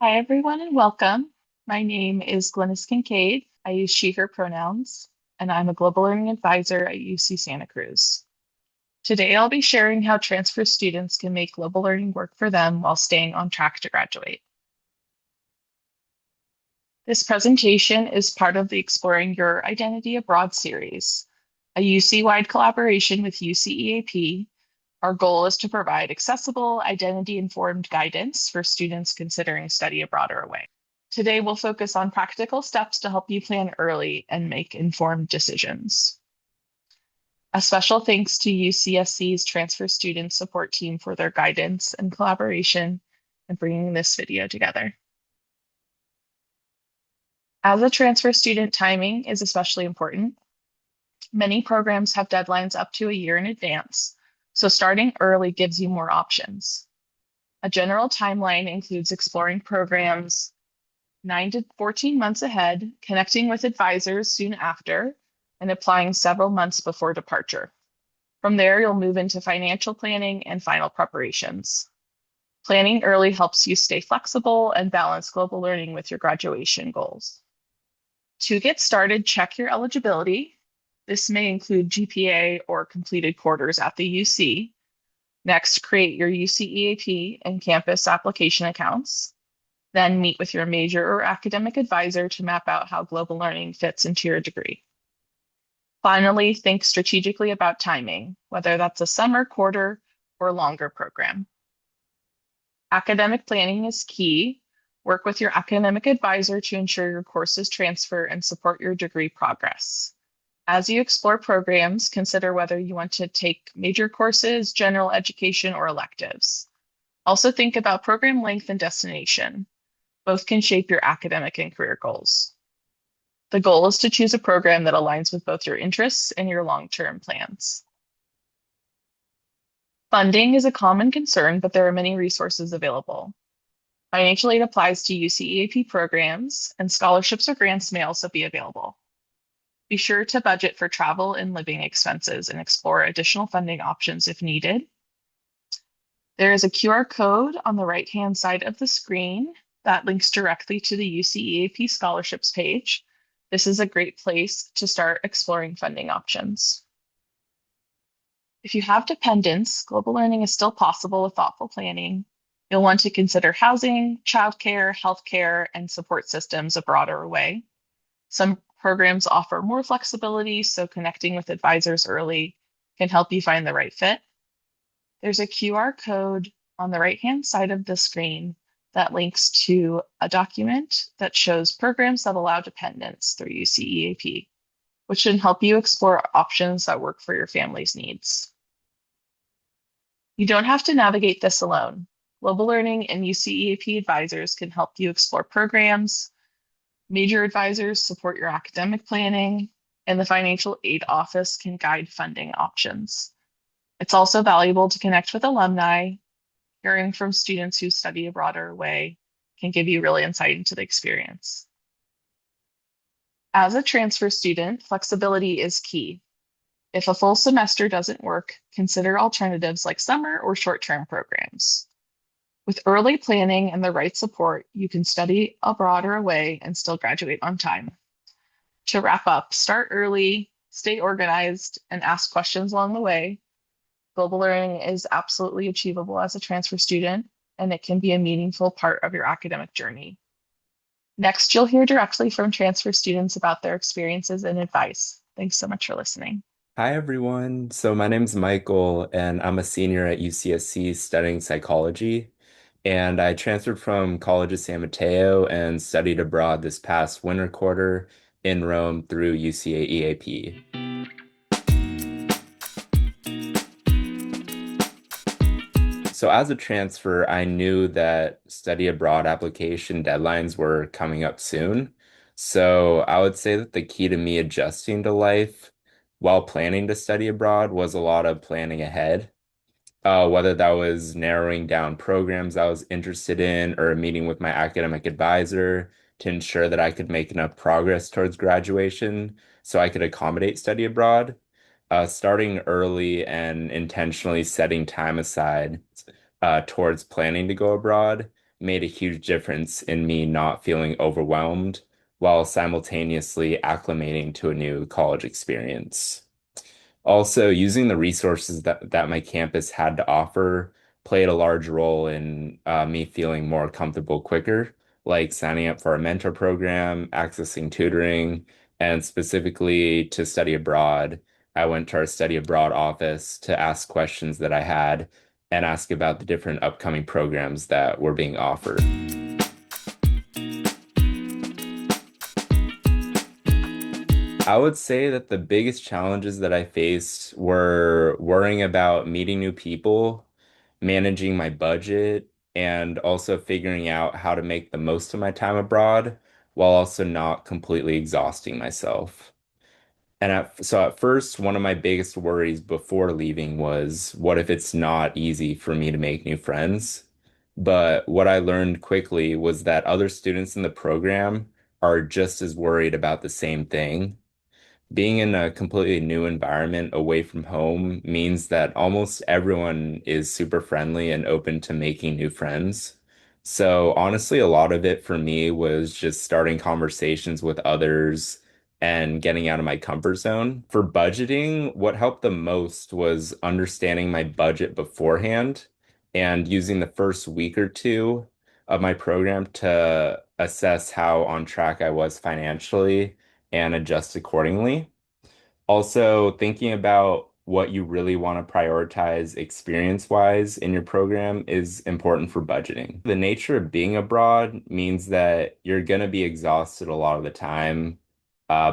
Hi, everyone, and welcome. My name is Glennis Kincaid. I use she, her pronouns, and I'm a global learning advisor at UC Santa Cruz. Today, I'll be sharing how transfer students can make global learning work for them while staying on track to graduate. This presentation is part of the Exploring Your Identity Abroad series, a UC-wide collaboration with UCEAP. Our goal is to provide accessible, identity-informed guidance for students considering study abroad or away. Today, we'll focus on practical steps to help you plan early and make informed decisions. A special thanks to UCSC's Transfer Student Support Team for their guidance and collaboration in bringing this video together. As a transfer student, timing is especially important. Many programs have deadlines up to a year in advance, so starting early gives you more options. A general timeline includes exploring programs 9 to 14 months ahead, connecting with advisors soon after, and applying several months before departure. From there, you'll move into financial planning and final preparations. Planning early helps you stay flexible and balance global learning with your graduation goals. To get started, check your eligibility. This may include GPA or completed quarters at the UC. Next, create your UCEAP and campus application accounts. Then meet with your major or academic advisor to map out how global learning fits into your degree. Finally, think strategically about timing, whether that's a summer, quarter, or longer program. Academic planning is key. Work with your academic advisor to ensure your courses transfer and support your degree progress. As you explore programs, consider whether you want to take major courses, general education, or electives. Also think about program length and destination. Both can shape your academic and career goals. The goal is to choose a program that aligns with both your interests and your long-term plans. Funding is a common concern, but there are many resources available. Financial aid applies to UCEAP programs, and scholarships or grants may also be available. Be sure to budget for travel and living expenses and explore additional funding options if needed. There is a QR code on the right-hand side of the screen that links directly to the UCEAP scholarships page. This is a great place to start exploring funding options. If you have dependents, global learning is still possible with thoughtful planning. You'll want to consider housing, childcare, healthcare, and support systems abroad or away. Some programs offer more flexibility, so connecting with advisors early can help you find the right fit. There's a QR code on the right-hand side of the screen that links to a document that shows programs that allow dependents through UCEAP, which should help you explore options that work for your family's needs. You don't have to navigate this alone. Global Learning and UCEAP advisors can help you explore programs. Major advisors support your academic planning, and the financial aid office can guide funding options. It's also valuable to connect with alumni. Hearing from students who study abroad or away can give you real insight into the experience. As a transfer student, flexibility is key. If a full semester doesn't work, consider alternatives like summer or short-term programs. With early planning and the right support, you can study abroad or away and still graduate on time. To wrap up, start early, stay organized, and ask questions along the way. Global learning is absolutely achievable as a transfer student, and it can be a meaningful part of your academic journey. Next, you'll hear directly from transfer students about their experiences and advice. Thanks so much for listening. Hi everyone. So my name's Michael and I'm a senior at UCSC studying psychology. And I transferred from College of San Mateo and studied abroad this past winter quarter in Rome through UCEAP. So as a transfer, I knew that study abroad application deadlines were coming up soon. So I would say that the key to me adjusting to life while planning to study abroad was a lot of planning ahead. Whether that was narrowing down programs I was interested in or meeting with my academic advisor to ensure that I could make enough progress towards graduation so I could accommodate study abroad. Starting early and intentionally setting time aside towards planning to go abroad made a huge difference in me not feeling overwhelmed while simultaneously acclimating to a new college experience. Also, using the resources that my campus had to offer played a large role in me feeling more comfortable quicker, like signing up for a mentor program, accessing tutoring, and specifically to study abroad. I went to our study abroad office to ask questions that I had and ask about the different upcoming programs that were being offered. I would say that the biggest challenges that I faced were worrying about meeting new people, managing my budget, and also figuring out how to make the most of my time abroad while also not completely exhausting myself. So at first, one of my biggest worries before leaving was, what if it's not easy for me to make new friends? But what I learned quickly was that other students in the program are just as worried about the same thing. Being in a completely new environment away from home means that almost everyone is super friendly and open to making new friends. So honestly, a lot of it for me was just starting conversations with others and getting out of my comfort zone. For budgeting, what helped the most was understanding my budget beforehand and using the first week or two of my program to assess how on track I was financially and adjust accordingly. Also, thinking about what you really want to prioritize experience-wise in your program is important for budgeting. The nature of being abroad means that you're going to be exhausted a lot of the time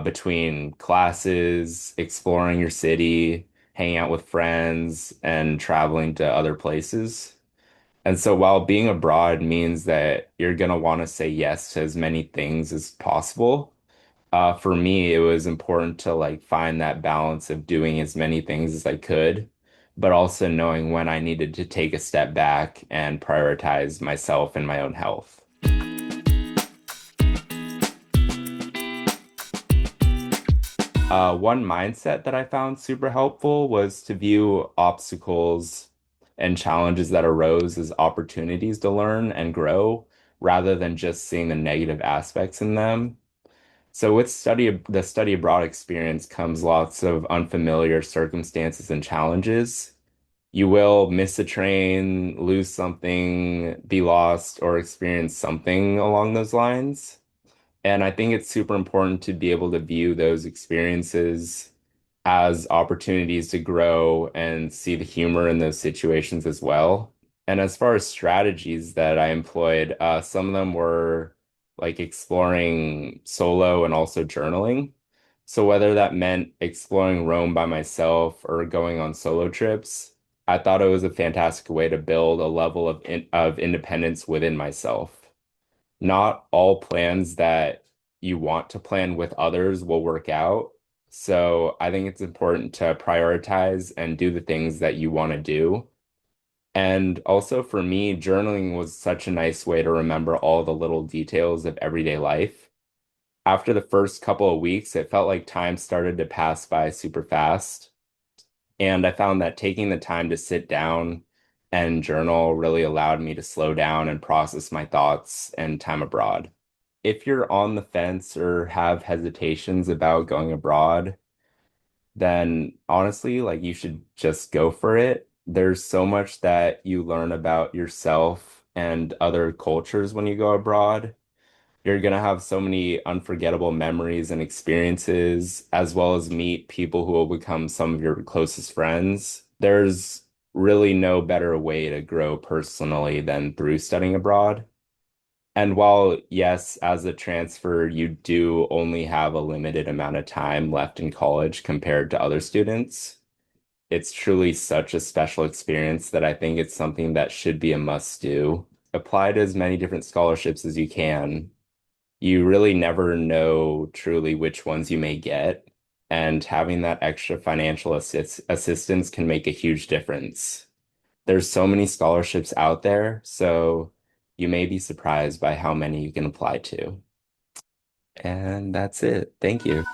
between classes, exploring your city, hanging out with friends, and traveling to other places. And so while being abroad means that you're going to want to say yes to as many things as possible, for me, it was important to like find that balance of doing as many things as I could, but also knowing when I needed to take a step back and prioritize myself and my own health. One mindset that I found super helpful was to view obstacles and challenges that arose as opportunities to learn and grow rather than just seeing the negative aspects in them. So with the study abroad experience comes lots of unfamiliar circumstances and challenges. You will miss a train, lose something, be lost, or experience something along those lines. And I think it's super important to be able to view those experiences as opportunities to grow and see the humor in those situations as well. And as far as strategies that I employed, some of them were like exploring solo and also journaling. So whether that meant exploring Rome by myself or going on solo trips, I thought it was a fantastic way to build a level of independence within myself. Not all plans that you want to plan with others will work out. So I think it's important to prioritize and do the things that you want to do. And also for me, journaling was such a nice way to remember all the little details of everyday life. After the first couple of weeks, it felt like time started to pass by super fast. And I found that taking the time to sit down and journal really allowed me to slow down and process my thoughts and time abroad. If you're on the fence or have hesitations about going abroad, then honestly, like you should just go for it. There's so much that you learn about yourself and other cultures when you go abroad. You're gonna have so many unforgettable memories and experiences, as well as meet people who will become some of your closest friends. There's really no better way to grow personally than through studying abroad. And while, yes, as a transfer, you do only have a limited amount of time left in college compared to other students, it's truly such a special experience that I think it's something that should be a must do. Apply to as many different scholarships as you can. You really never know truly which ones you may get, and having that extra financial assistance can make a huge difference. There's so many scholarships out there, so you may be surprised by how many you can apply to. And that's it. Thank you.